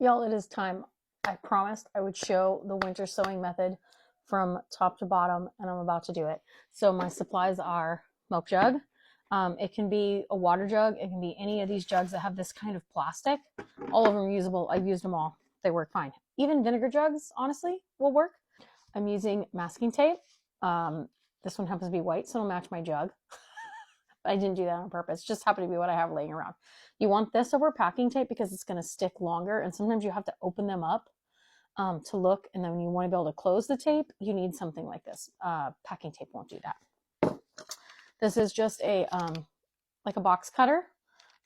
Y'all, it is time. I promised I would show the winter sowing method from top to bottom, and I'm about to do it. So my supplies are milk jug. It can be a water jug. It can be any of these jugs that have this kind of plastic. All of them are usable. I've used them all. They work fine. Even vinegar jugs, honestly, will work. I'm using masking tape. This one happens to be white, so it'll match my jug. I didn't do that on purpose. It just happened to be what I have laying around. You want this over packing tape because it's going to stick longer, and sometimes you have to open them up to look, and then when you want to be able to close the tape, you need something like this. Packing tape won't do that. This is just a like a box cutter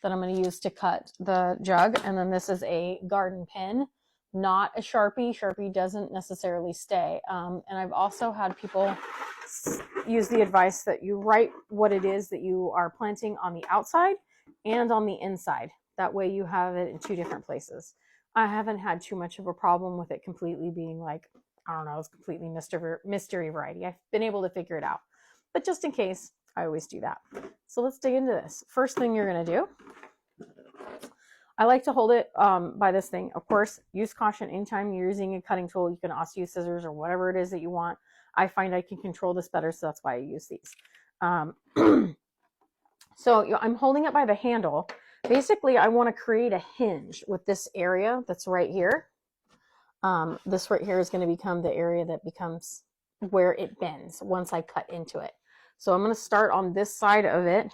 that I'm going to use to cut the jug, and then this is a garden pin, not a Sharpie. Sharpie doesn't necessarily stay. And I've also had people use the advice that you write what it is that you are planting on the outside and on the inside. That way you have it in two different places. I haven't had too much of a problem with it completely being like, I don't know, it's completely mystery variety. I've been able to figure it out. But just in case, I always do that. So let's dig into this. First thing you're going to do, I like to hold it by this thing. Of course, use caution anytime you're using a cutting tool. You can also use scissors or whatever it is that you want. I find I can control this better, so that's why I use these. So I'm holding it by the handle. Basically, I want to create a hinge with this area that's right here. This right here is going to become the area that becomes where it bends once I cut into it. So I'm going to start on this side of it,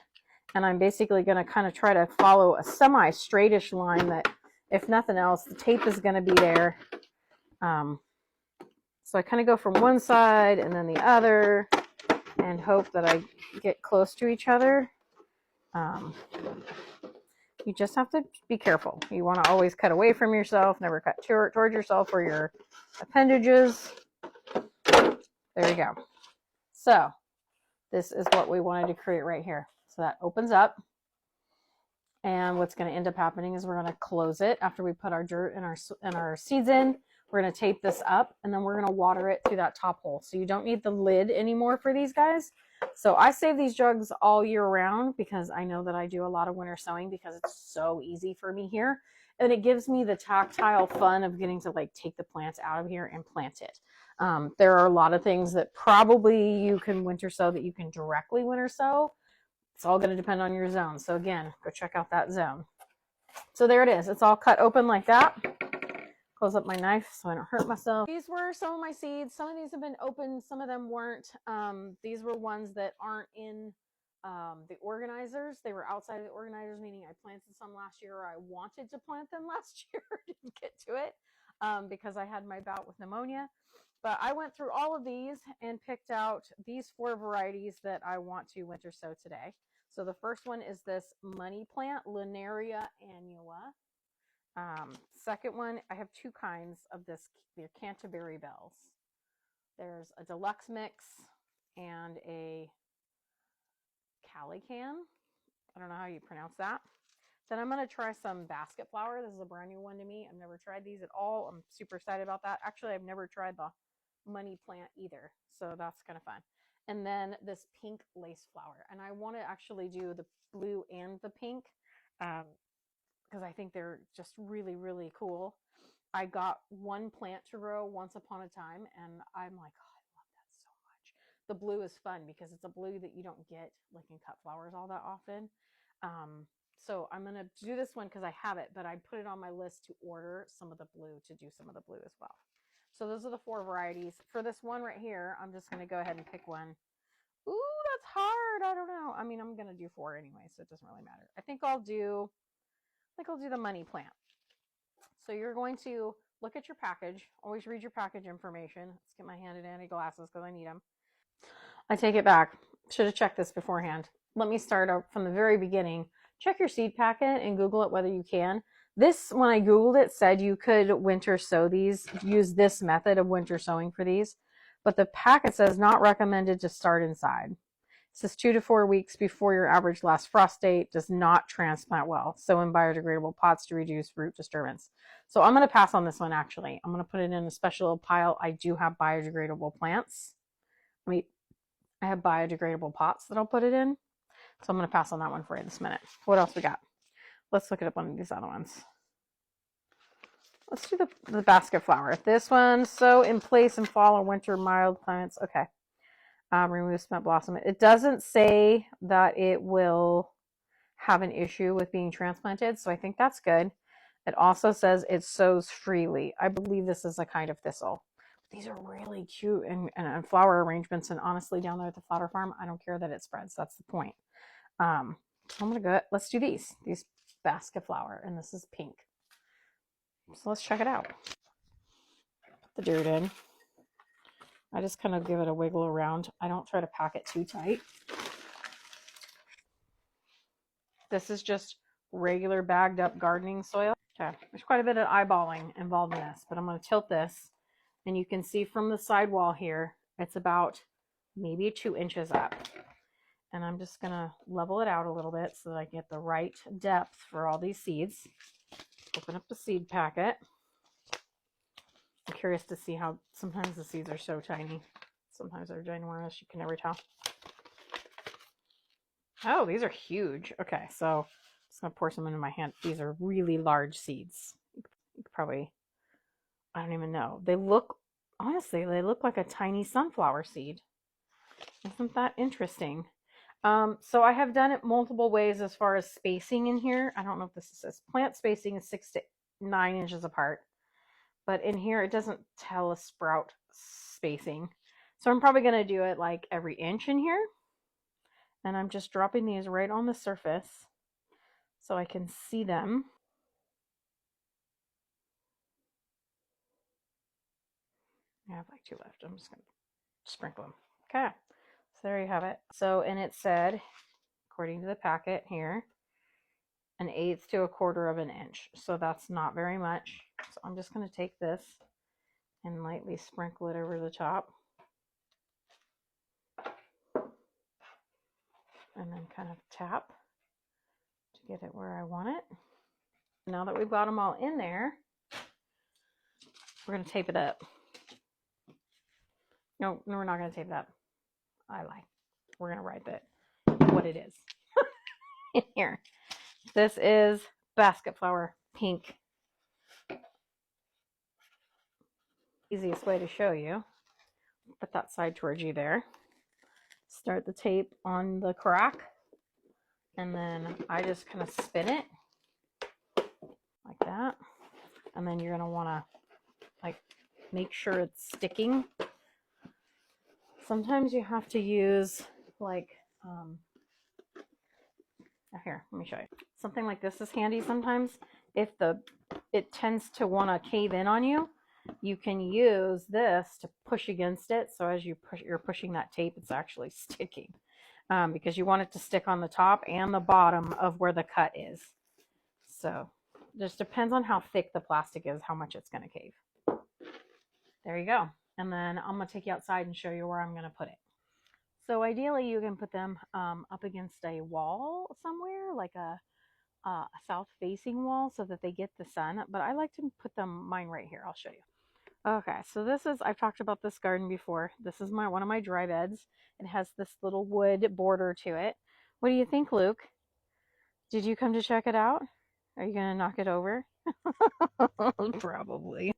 and I'm basically going to kind of try to follow a semi-straightish line that, if nothing else, the tape is going to be there. So I kind of go from one side and then the other and hope that I get close to each other. You just have to be careful. You want to always cut away from yourself, never cut towards yourself or your appendages. There you go. So this is what we wanted to create right here. So that opens up. And what's going to end up happening is we're going to close it after we put our dirt and our seeds in. We're going to tape this up, and then we're going to water it through that top hole. So you don't need the lid anymore for these guys. So I save these jugs all year round because I know that I do a lot of winter sowing because it's so easy for me here. And it gives me the tactile fun of getting to like take the plants out of here and plant it. There are a lot of things that probably you can winter sow that you can directly winter sow. It's all going to depend on your zone. So again, go check out that zone. So there it is. It's all cut open like that. Close up my knife so I don't hurt myself. These were some of my seeds. Some of these have been open. Some of them weren't. These were ones that aren't in the organizers. They were outside of the organizers, meaning I planted some last year or I wanted to plant them last year. Didn't get to it because I had my bout with pneumonia. But I went through all of these and picked out these 4 varieties that I want to winter sow today. So the first one is this money plant, Linaria annua. Second one, I have 2 kinds of this. They're Canterbury bells. There's a deluxe mix and a calican. I don't know how you pronounce that. Then I'm going to try some basket flower. This is a brand new one to me. I've never tried these at all. I'm super excited about that. Actually, I've never tried the money plant either, so that's kind of fun. And then this pink lace flower, and I want to actually do the blue and the pink because I think they're just really, really cool. I got one plant to grow once upon a time, and I'm like, oh, I love that so much. The blue is fun because it's a blue that you don't get like in cut flowers all that often. So I'm going to do this one because I have it, but I put it on my list to order some of the blue to do some of the blue as well. So those are the 4 varieties. For this one right here, I'm just going to go ahead and pick one. Ooh, that's hard. I don't know. I mean, I'm going to do 4 anyway, so it doesn't really matter. I think I'll do the money plant. So you're going to look at your package. Always read your package information. Let's get my handy dandy glasses because I need them. I take it back. Should have checked this beforehand. Let me start up from the very beginning. Check your seed packet and Google it whether you can. This, when I Googled it, said you could winter sow these, use this method of winter sowing for these. But the packet says not recommended to start inside. It says 2 to 4 weeks before your average last frost date, does not transplant well. Sow in biodegradable pots to reduce root disturbance. So I'm going to pass on this one actually. I'm going to put it in a special pile. I do have biodegradable plants. I have biodegradable pots that I'll put it in. So I'm going to pass on that one for you this minute. What else we got? Let's look at one of these other ones. let's do the basket flower. This one, sow in place in fall or winter, mild climates. Okay. Remove spent blossom. It doesn't say that it will have an issue with being transplanted, so I think that's good. It also says it sows freely. I believe this is a kind of thistle. These are really cute and flower arrangements, and honestly, down there at the flower farm, I don't care that it spreads. That's the point. So I'm gonna go. Let's do these basket flower, and this is pink. So let's check it out. Put the dirt in. I just kind of give it a wiggle around. I don't try to pack it too tight. This is just regular bagged up gardening soil. Okay, there's quite a bit of eyeballing involved in this, but I'm going to tilt this, and you can see from the sidewall here, it's about maybe 2 inches up. And I'm just going to level it out a little bit so that I get the right depth for all these seeds. Open up the seed packet. I'm curious to see how sometimes the seeds are so tiny. Sometimes they're ginormous. You can never tell. Oh, these are huge. Okay, so I'm just going to pour some into my hand. These are really large seeds. You could probably, I don't even know. They look, honestly, they look like a tiny sunflower seed. Isn't that interesting? So I have done it multiple ways as far as spacing in here. I don't know if this says plant spacing is 6 to 9 inches apart. But in here, it doesn't tell a sprout spacing. So I'm probably going to do it like every inch in here. And I'm just dropping these right on the surface so I can see them. I have like 2 left. I'm just going to sprinkle them. Okay. So there you have it. So, and it said, according to the packet here, 1/8 to 1/4 of an inch. So that's not very much. So I'm just going to take this and lightly sprinkle it over the top. And then kind of tap to get it where I want it. Now that we've got them all in there, we're going to tape it up. No, we're not going to tape it up. I lie. We're going to write it what it is in here. This is basket flower pink. Easiest way to show you. Put that side towards you there. Start the tape on the crack. And then I just kind of spin it like that. And then you're going to want to like make sure it's sticking. Sometimes you have to use like, here, let me show you. Something like this is handy sometimes. If it tends to want to cave in on you, you can use this to push against it. So as you're pushing that tape, it's actually sticking. Because you want it to stick on the top and the bottom of where the cut is. So just depends on how thick the plastic is, how much it's going to cave. There you go. And then I'm going to take you outside and show you where I'm going to put it. So ideally you can put them up against a wall somewhere, like a south-facing wall so that they get the sun. But I like to put mine right here. I'll show you. Okay, so this is, I've talked about this garden before. This is one of my dry beds. It has this little wood border to it. What do you think, Luke? Did you come to check it out? Are you going to knock it over? Probably.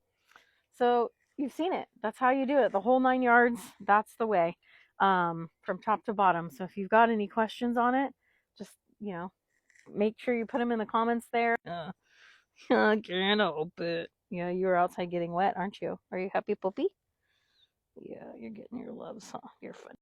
So you've seen it. That's how you do it. The whole 9 yards. That's the way, from top to bottom. So if you've got any questions on it, just, make sure you put them in the comments there. I can't help it. Yeah, you're outside getting wet, aren't you? Are you happy, Puppy? Yeah, you're getting your loves, huh? You're funny.